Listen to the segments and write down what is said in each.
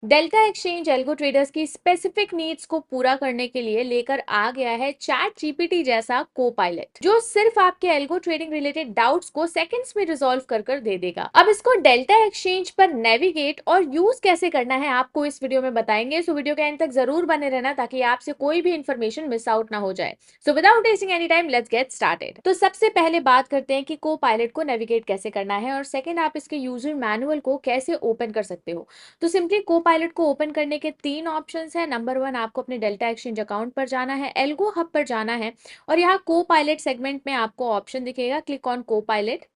Delta exchange algo traders की specific needs को पूरा करने के लिए लेकर आ गया है चैट जीपीटी जैसा को पायलट, जो सिर्फ आपके एल्गो ट्रेडिंग रिलेटेड डाउट्स को सेकंड्स में रिजॉल्व कर देगा। अब इसको डेल्टा एक्सचेंज पर नेविगेट और यूज कैसे करना है आपको इस वीडियो में बताएंगे, सो वीडियो के एंड तक जरूर बने रहना ताकि आपसे कोई भी इंफॉर्मेशन मिस आउट ना हो जाए। So without wasting any time let's get started. तो सबसे पहले बात करते हैं कि को पायलट को नेविगेट कैसे करना है और सेकेंड आप इसके यूजर मैनुअल को कैसे ओपन कर सकते हो। तो सिंपली को पायलट को ओपन करने के तीन ऑप्शंस हैं। नंबर वन, आपको अपने डेल्टा एक्सचेंज अकाउंट पर जाना है, एल्गो हब पर जाना है और यहाँ को पायलट सेगमेंट में आपको ऑप्शन दिखेगा क्लिक ऑन को पायलट।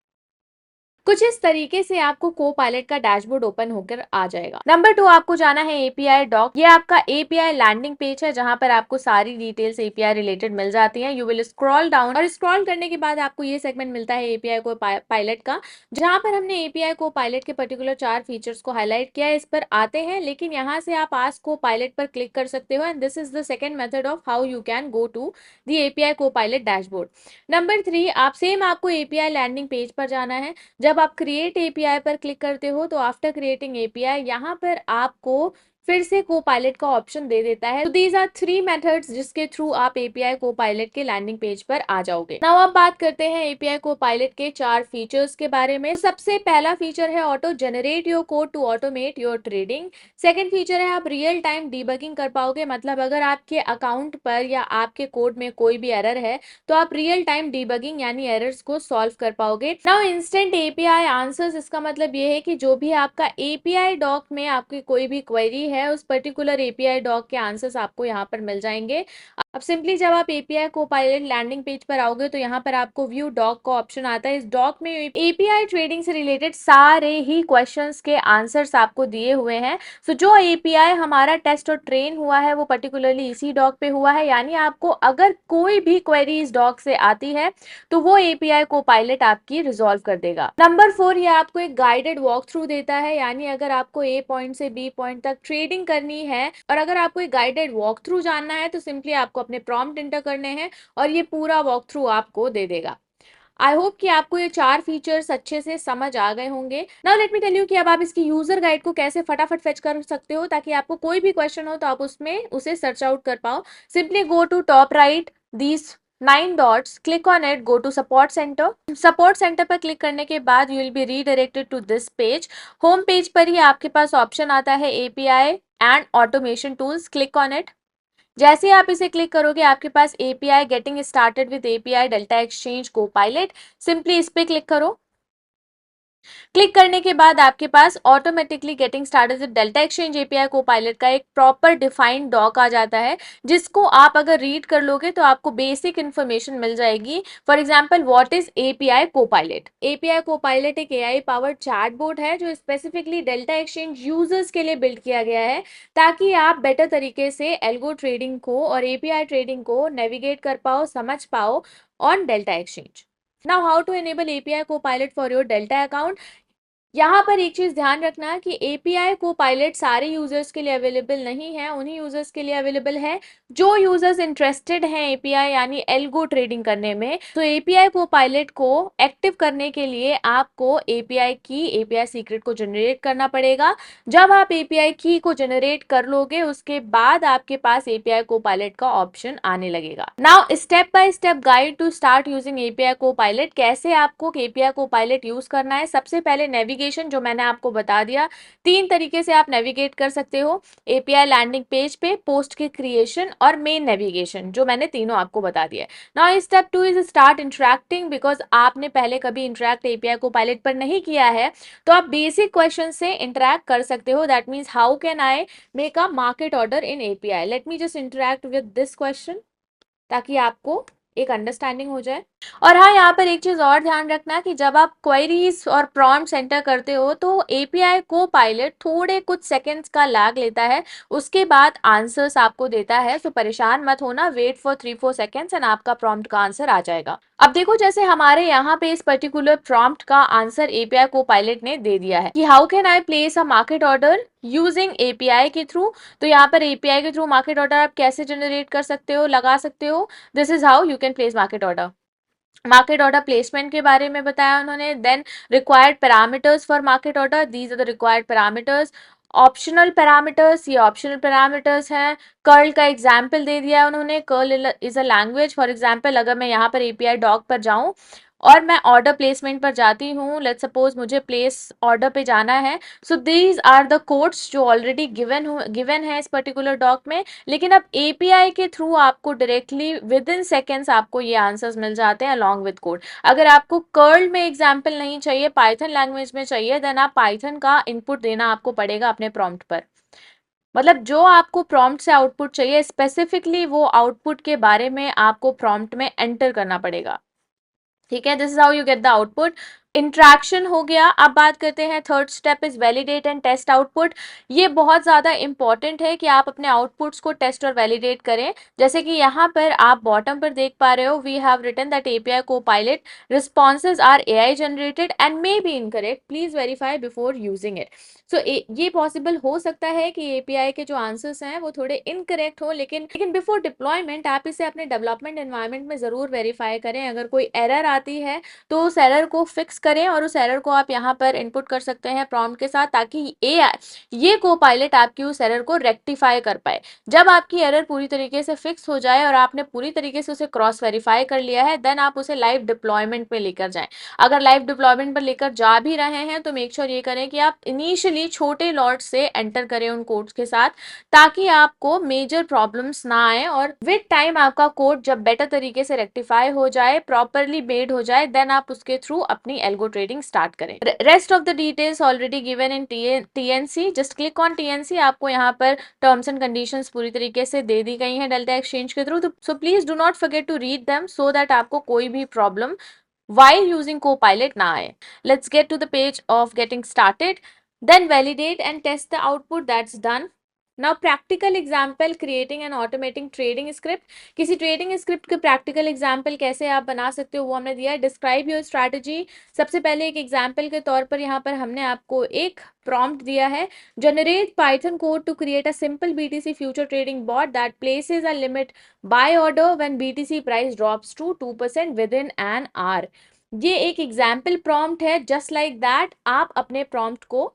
कुछ इस तरीके से आपको को पायलट का डैशबोर्ड ओपन होकर आ जाएगा। नंबर टू, आपको जाना है एपीआई डॉक। ये आपका एपीआई लैंडिंग पेज है जहां पर आपको सारी डिटेल्स एपीआई रिलेटेड मिल जाती हैं। यू विल स्क्रॉल डाउन और स्क्रॉल करने के बाद आपको ये सेगमेंट मिलता है एपीआई को पायलट का, जहां पर हमने एपीआई को पायलट के पर्टिकुलर 4 फीचर्स को हाईलाइट किया है। इस पर आते हैं, लेकिन यहाँ से आप आस्क को पायलट पर क्लिक कर सकते हो and this is the second method of how you can go to the API copilot dashboard. Number three, आपको एपीआई लैंडिंग पेज पर जाना है। जब आप क्रिएट एपीआई पर क्लिक करते हो तो आफ्टर क्रिएटिंग एपीआई यहाँ पर आपको फिर से को पायलट का ऑप्शन दे देता है। तो दीज आर थ्री मेथड्स जिसके थ्रू आप एपीआई को पायलट के लैंडिंग पेज पर आ जाओगे। नाउ अब बात करते हैं एपीआई को पायलट के 4 फीचर्स के बारे में। सबसे पहला फीचर है auto generate your code to automate your trading. Second feature है आप रियल टाइम डीबगिंग कर पाओगे, मतलब अगर आपके अकाउंट पर या आपके कोड में कोई भी एरर है तो आप रियल टाइम डीबगिंग यानी एरर्स को सॉल्व कर पाओगे। नाउ इंस्टेंट एपीआई आंसर्स, इसका मतलब ये है कि जो भी आपका एपीआई डॉक में आपकी कोई भी क्वेरी है उस पर्टिकुलर एपीआई डॉक के आंसर्स आपको यहाँ पर मिल जाएंगे। अब सिंपली जब आप एपीआई को पायलट लैंडिंग पेज पर आओगे तो यहाँ पर आपको व्यू डॉक का ऑप्शन आता है। इस डॉक में एपीआई ट्रेडिंग से रिलेटेड सारे ही क्वेश्चंस के आंसर्स आपको दिए हुए हैं। सो जो एपीआई हमारा टेस्ट और ट्रेन हुआ है वो पर्टिकुलरली इसी डॉक पे हुआ है, यानी आपको अगर कोई भी क्वेरी इस डॉक से आती है तो वो एपीआई को पायलट आपकी रिजॉल्व कर देगा। नंबर फोर, ये आपको एक गाइडेड वॉक थ्रू देता है, यानी अगर आपको ए पॉइंट से बी पॉइंट तक ट्रेडिंग करनी है और अगर आपको एक गाइडेड वॉक थ्रू जानना है तो सिंपली आपको अपने प्रॉम्प्ट एंटर करने हैं और ये पूरा वॉक थ्रू आपको दे देगा। आई होप कि आपको ये 4 फीचर्स अच्छे से समझ आ गए होंगे। Now let me tell you कि अब आप इसकी यूजर गाइड को कैसे फटाफट फेच कर सकते हो ताकि आपको कोई भी क्वेश्चन हो तो आप उसमें उसे सर्च आउट कर पाओ। Simply go to top right, these 9 dots, click on it, go to support centre. Support centre पर क्लिक करने के बाद you will be redirected to this page. Home page पर ही आपके पास ऑप्शन आता है API and automation tools, click on it. जैसे आप इसे क्लिक करोगे आपके पास API getting started with API delta exchange copilot, simply इस पे क्लिक करो। क्लिक करने के बाद आपके पास automatically getting started with delta exchange API copilot का एक प्रॉपर डिफाइंड डॉक आ जाता है, जिसको आप अगर रीड कर लोगे तो आपको बेसिक इंफॉर्मेशन मिल जाएगी। For example, what is API को पायलट? एपीआई को पायलट एक एआई पावर्ड चैटबॉट है जो स्पेसिफिकली डेल्टा एक्सचेंज यूजर्स के लिए बिल्ड किया गया है ताकि आप बेटर तरीके से एल्गो ट्रेडिंग को और एपीआई ट्रेडिंग को नेविगेट कर पाओ, समझ पाओ on delta exchange. Now, how to enable API Copilot for your Delta account? यहाँ पर एक चीज ध्यान रखना कि एपीआई को पायलट सारे यूजर्स के लिए अवेलेबल नहीं है, उन्हीं यूजर्स के लिए अवेलेबल है जो यूजर्स इंटरेस्टेड हैं एपीआई यानी एल्गो ट्रेडिंग करने में। तो एपीआई को पायलट को एक्टिव करने के लिए आपको एपीआई सीक्रेट को जनरेट करना पड़ेगा। जब आप एपीआई की को जनरेट कर लोगे उसके बाद आपके पास एपीआई को पायलट का ऑप्शन आने लगेगा। Now step by step guide to start using API copilot. कैसे आपको एपीआई को पायलट यूज करना है? सबसे पहले नेविगेशन जो मैंने आपको बता दिया, 3 तरीके से आप नेविगेट कर सकते हो एपीआई लैंडिंग पेज पे, पोस्ट के क्रिएशन और मेन नेविगेशन, जो मैंने तीनों आपको बता दिया। Now step 2 is start interacting. Because आपने पहले कभी इंटरेक्ट एपीआई को पायलट पर नहीं किया है तो आप बेसिक क्वेश्चन से इंटरेक्ट कर सकते हो। That means how can I make a market order in API? Let me just interact with this question ताकि आपको एक अंडरस्टैंडिंग हो जाए। और हाँ, यहाँ पर एक चीज और ध्यान रखना कि जब आप क्वेरीज और प्रॉम्प्ट्स एंटर करते हो तो एपीआई को पायलट थोड़े कुछ सेकंड्स का लैग लेता है, उसके बाद आंसर्स आपको देता है। तो परेशान मत होना, वेट फॉर 3-4 सेकंड्स एंड आपका प्रॉम्प्ट का आंसर आ जाएगा। अब देखो, जैसे हमारे यहाँ पे इस पर्टिकुलर प्रॉम्प्ट का आंसर एपीआई को पायलट ने दे दिया है कि how can I place a market order using API के थ्रू। तो यहाँ पर एपीआई के थ्रू मार्केट ऑर्डर आप कैसे जनरेट कर सकते हो, लगा सकते हो। This is how you can place market order. Market order placement के बारे में बताया उन्होंने। Then required parameters for market order, these are the required parameters. Optional parameters, ये ऑप्शनल पैरामीटर्स हैं। कर्ल का एग्जाम्पल दे दिया है उन्होंने, curl is a language. For example अगर मैं यहाँ पर एपीआई डॉक पर जाऊँ और मैं ऑर्डर प्लेसमेंट पर जाती हूँ, लेट्स सपोज मुझे प्लेस ऑर्डर पे जाना है, so these are the codes जो ऑलरेडी गिवन है इस पर्टिकुलर डॉक में। लेकिन अब एपीआई के थ्रू आपको डायरेक्टली विद इन सेकेंड्स आपको ये आंसर्स मिल जाते हैं अलॉन्ग विद कोड। अगर आपको कर्ल में एग्जाम्पल नहीं चाहिए, पाइथन लैंग्वेज में चाहिए, देन आप पाइथन का इनपुट देना आपको पड़ेगा अपने प्रॉम्प्ट पर। मतलब जो आपको प्रॉम्प्ट से आउटपुट चाहिए स्पेसिफिकली, वो आउटपुट के बारे में आपको प्रॉम्प्ट में एंटर करना पड़ेगा। ठीक है, this is how you get the output. Interaction हो गया। अब बात करते हैं, third step is validate and test output. ये बहुत ज़्यादा इंपॉर्टेंट है कि आप अपने आउटपुट्स को टेस्ट और वैलिडेट करें। जैसे कि यहाँ पर आप बॉटम पर देख पा रहे हो, we have written that API copilot responses are AI generated and may be incorrect, please verify before using it. So ये पॉसिबल हो सकता है कि एपीआई के जो आंसर्स हैं वो थोड़े इनकरेक्ट हो, लेकिन बिफोर डिप्लॉयमेंट आप इसे अपने डेवलपमेंट एनवायरनमेंट में ज़रूर वेरीफाई करें। अगर कोई एरर आती है तो उस एरर को फिक्स करें, और उस एरर को आप यहाँ पर इनपुट कर सकते हैं प्रॉम्प्ट के साथ, ताकि ये कोपायलट आपकी उस एरर को रेक्टिफाई कर पाए। जब आपकी एरर पूरी तरीके से फिक्स हो जाए और आपने पूरी तरीके से उसे क्रॉस वेरीफाई कर लिया है, देन आप उसे लाइव डिप्लॉयमेंट में लेकर जाएं। अगर लाइव डिप्लॉयमेंट पर लेकर जा भी रहे हैं तो मेक श्योर ये करें कि आप इनिशियली छोटे लॉट से एंटर करें उन कोड्स के साथ, ताकि आपको मेजर प्रॉब्लम्स ना आए, और विद टाइम आपका कोड जब बेटर तरीके से रेक्टिफाई हो जाए, प्रॉपरली मेड हो जाए, देन आप उसके थ्रू अपनी एल्गो ट्रेडिंग स्टार्ट करें। Rest of the details already given in TNC, just click on TNC. आपको यहाँ पर टर्म्स एंड कंडीशंस पूरी तरीके से दे दी गई हैं डेल्टा एक्सचेंज के through, so please do not forget to read them, so that आपको कोई भी problem while using Copilot na aaye. Let's get to the page of getting started. Then validate and test the output. That's done. Now practical example, creating and automating trading script. किसी trading script के practical example कैसे आप बना सकते हो वो हमने दिया है। Describe your strategy. सबसे पहले एक example के तौर पर यहाँ पर हमने आपको एक prompt दिया है, generate Python code to create a simple BTC future trading bot that places a limit buy order when BTC price drops to 2% within an hour. ये एक एग्जाम्पल प्रॉम्प्ट है, जस्ट लाइक दैट आप अपने prompt को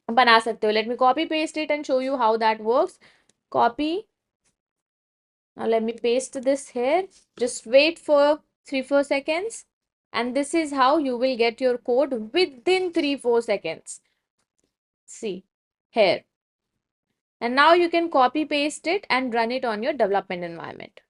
बना सकते हो। Late me copy paste it and show you how that works. Copy, now let me paste this here, just wait for 3-4 seconds, and this is how you will get your code within 3-4 seconds. See here, and now you can copy paste it and run it on your development environment.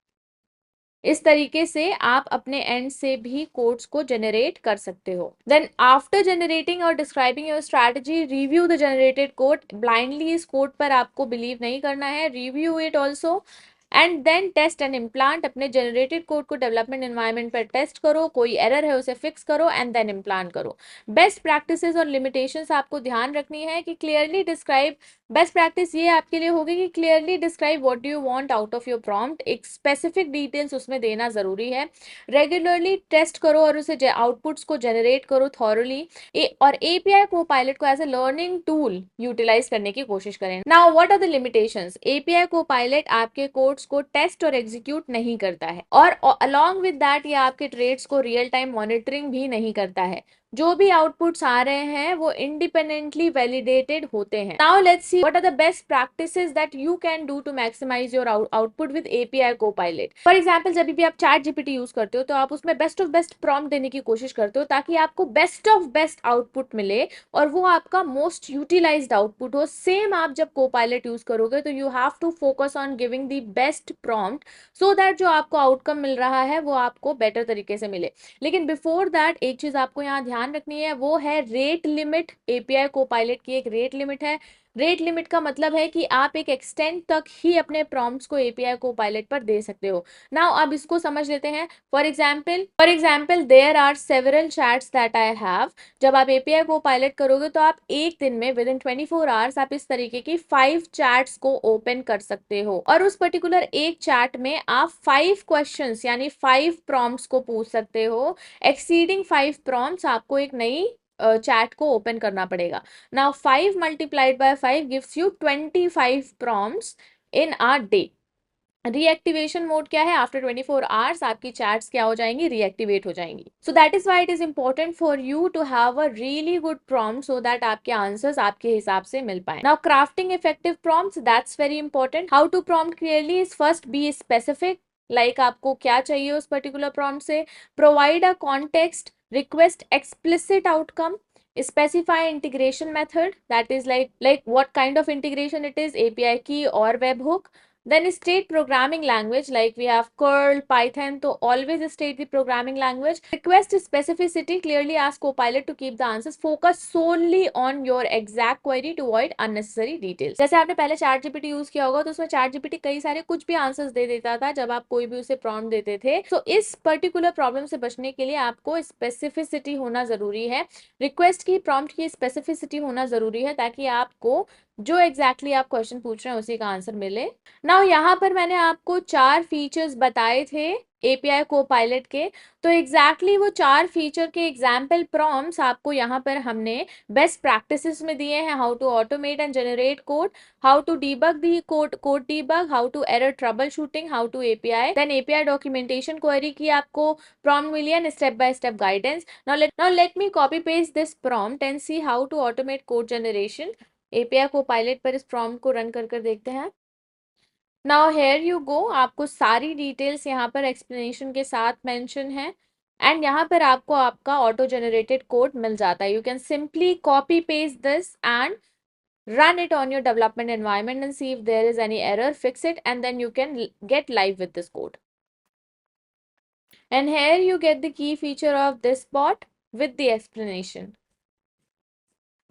इस तरीके से आप अपने and से भी codes को generate कर सकते हो। देन आफ्टर जनरेटिंग और describing your strategy, review the generated code. Blindly इस कोड पर आपको बिलीव नहीं करना है, review it also and then test and implant. अपने जनरेटेड कोड को डेवलपमेंट एनवायरनमेंट पर टेस्ट करो, कोई एरर है उसे फिक्स करो एंड देन इम्प्लांट करो। बेस्ट प्रैक्टिसेस और लिमिटेशंस आपको ध्यान रखनी है कि क्लियरली डिस्क्राइब। बेस्ट प्रैक्टिस ये आपके लिए होगी कि clearly describe what do you want out of your prompt, एक स्पेसिफिक डिटेल्स उसमें देना जरूरी है। रेगुलरली टेस्ट करो और उसे आउटपुट्स को जनरेट करो थॉरली, और एपीआई कोपायलट को as a learning tool utilise करने की कोशिश करें। Now what are the limitations? API copilot आपके कोड्स को टेस्ट और एग्जीक्यूट नहीं करता है, और अलॉन्ग विद दैट ये आपके ट्रेड्स को रियल टाइम मॉनिटरिंग भी नहीं करता है। जो भी आउटपुट्स आ रहे हैं वो इंडिपेंडेंटली वैलिडेटेड होते हैं। Now let's see what are the best practices that you can do to maximise your output with API copilot. For example, जब भी आप चैट जीपीटी यूज करते हो तो आप उसमें बेस्ट ऑफ बेस्ट प्रॉम्प्ट देने की कोशिश करते हो, ताकि आपको बेस्ट ऑफ बेस्ट आउटपुट मिले और वो आपका मोस्ट यूटिलाइज्ड आउटपुट हो। सेम आप जब कोपायलट यूज करोगे तो you have to focus on giving the best prompt, so that जो आपको आउटकम मिल रहा है वो आपको बेटर तरीके से मिले। लेकिन बिफोर दैट एक चीज आपको यहाँ ध्यान रखनी है, वो है रेट लिमिट। एपीआई कोपायलट की एक रेट लिमिट है। रेट लिमिट का मतलब है कि आप एक एक्सटेंट तक ही अपने प्रॉम्प्ट्स को एपीआई कोपायलट पर दे सकते हो। नाउ अब इसको समझ लेते हैं। For example there are several chats that I have. जब आप एपीआई कोपायलट करोगे तो आप एक दिन में विद इन 24 आवर्स आप इस तरीके की 5 चैट्स को ओपन कर सकते हो, और उस पर्टिकुलर एक चैट में आप 5 क्वेश्चंस यानी 5 प्रॉम्प्ट्स को पूछ सकते हो। एक्सीडिंग 5 प्रॉम्प्ट्स आपको एक नई चैट को ओपन करना पड़ेगा। Now 5 multiplied by 5 gives you 25 prompts in a day. Reactivation mode क्या है, आफ्टर 24 आवर्स आपकी चैट्स क्या हो जाएंगी, रीएक्टिवेट हो जाएंगी. So that is why it is important for you to have a really good prompt so that आपके answers आपके हिसाब से मिल पाए. Now crafting effective prompts, that's very important. How to prompt clearly is first be specific, like आपको क्या चाहिए उस पर्टिकुलर प्रॉम्प्ट से. Provide a context, request explicit outcome, specify integration method, that is like what kind of integration it is, API key or webhook. Then state programming language, like we have curl, python, so always state the programming language. Request specificity, clearly ask copilot to keep the answers focus solely on your exact query to avoid unnecessary details. जैसे आपने पहले chat GPT use किया होगा, तो उसमें chat GPT कई सारे कुछ भी आंसर्स दे देता था जब आप कोई भी उसे प्रॉम्प्ट देते थे. तो इस पर्टिकुलर प्रॉब्लम से बचने के लिए आपको स्पेसिफिसिटी होना जरूरी है. रिक्वेस्ट की प्रॉम्प्ट की स्पेसिफिसिटी होना जरूरी है, ताकि आपको जो एग्जैक्टली आप क्वेश्चन पूछ रहे हैं उसी का आंसर मिले. नाउ यहाँ पर मैंने आपको 4 फीचर्स बताए थे एपीआई कोपायलट के. तो एग्जैक्टली वो 4 फीचर के एग्जाम्पल प्रॉम्प्ट्स आपको यहाँ पर हमने बेस्ट प्रैक्टिसेस में दिए हैं. How to automate and generate code, how to debug the code debug, how to error troubleshooting, how to API, then API documentation query की आपको प्रॉम्प्ट मिली and step by step guidance. Now let me copy paste this prompt and see how to automate code generation. API copilot पर इस prompt को run कर देखते हैं. Now here you go, आपको सारी डिटेल्स यहाँ पर एक्सप्लेनेशन के साथ मेंशन है एंड यहाँ पर आपको आपका ऑटो जनरेटेड कोड मिल जाता है. You can simply copy paste this and run it on your development environment and see if there is any error, fix it, and then you can get live with this code. And here you get the key feature of this bot with the explanation.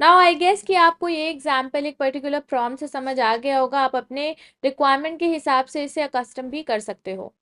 Now I guess कि आपको ये example एक particular prompt से समझ आ गया होगा. आप अपने रिक्वायरमेंट के हिसाब से इसे कस्टम भी कर सकते हो.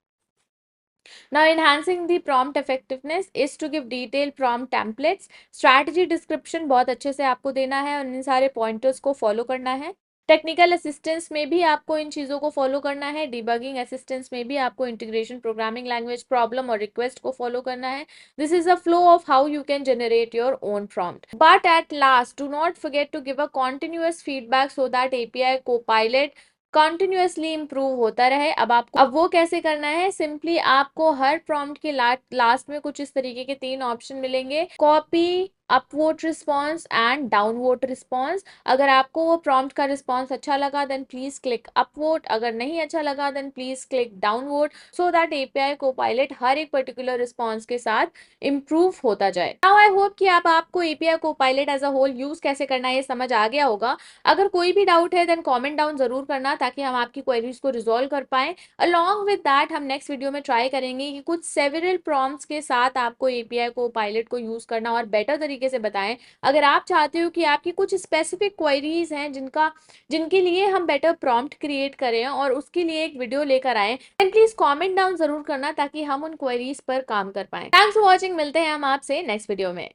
Now, enhancing the prompt effectiveness is to give detailed prompt templates. Strategy description बहुत अच्छे से आपको देना है और इन सारे पॉइंटर्स को फॉलो करना है. टेक्निकल असिस्टेंस में भी आपको इन चीज़ों को फॉलो करना है. डिबगिंग असिस्टेंस में भी आपको इंटीग्रेशन, प्रोग्रामिंग लैंग्वेज, प्रॉब्लम और रिक्वेस्ट को फॉलो करना है. This is a flow of how you can generate your own prompt. But at last, do not forget to give a continuous feedback so that API copilot continuously improve होता रहे. अब वो कैसे करना है, सिंपली आपको हर प्रॉम्प्ट के last में कुछ इस तरीके के 3 ऑप्शन मिलेंगे. Copy, upvote response and downvote response. अगर आपको वो प्रॉम्प्ट का रिस्पॉन्स अच्छा लगा देन प्लीज क्लिक अपवोट, अगर नहीं अच्छा लगा then please click downvote, so that API copilot हर एक पर्टिकुलर रिस्पॉन्स के साथ इंप्रूव होता जाए. नाउ आई होप कि आपको API copilot as a whole use कैसे करना है ये समझ आ गया होगा. अगर कोई भी डाउट है देन कमेंट डाउन जरूर करना, ताकि हम आपकी क्वेरीज को रिजॉल्व कर पाएं. अलॉन्ग विद दैट हम नेक्स्ट वीडियो में ट्राई करेंगे कि कुछ सेवरल प्रॉम्प्ट्स के साथ आपको एपीआई कोपायलट को यूज करना और बेटर तरीके से बताएं. अगर आप चाहते हो कि आपकी कुछ स्पेसिफिक क्वेरीज हैं जिनके लिए हम बेटर प्रॉम्प्ट क्रिएट करें और उसके लिए एक वीडियो लेकर आए, देन प्लीज कमेंट डाउन जरूर करना ताकि हम उन क्वेरीज पर काम कर पाएं. थैंक्स फॉर वॉचिंग, मिलते हैं हम आपसे नेक्स्ट वीडियो में.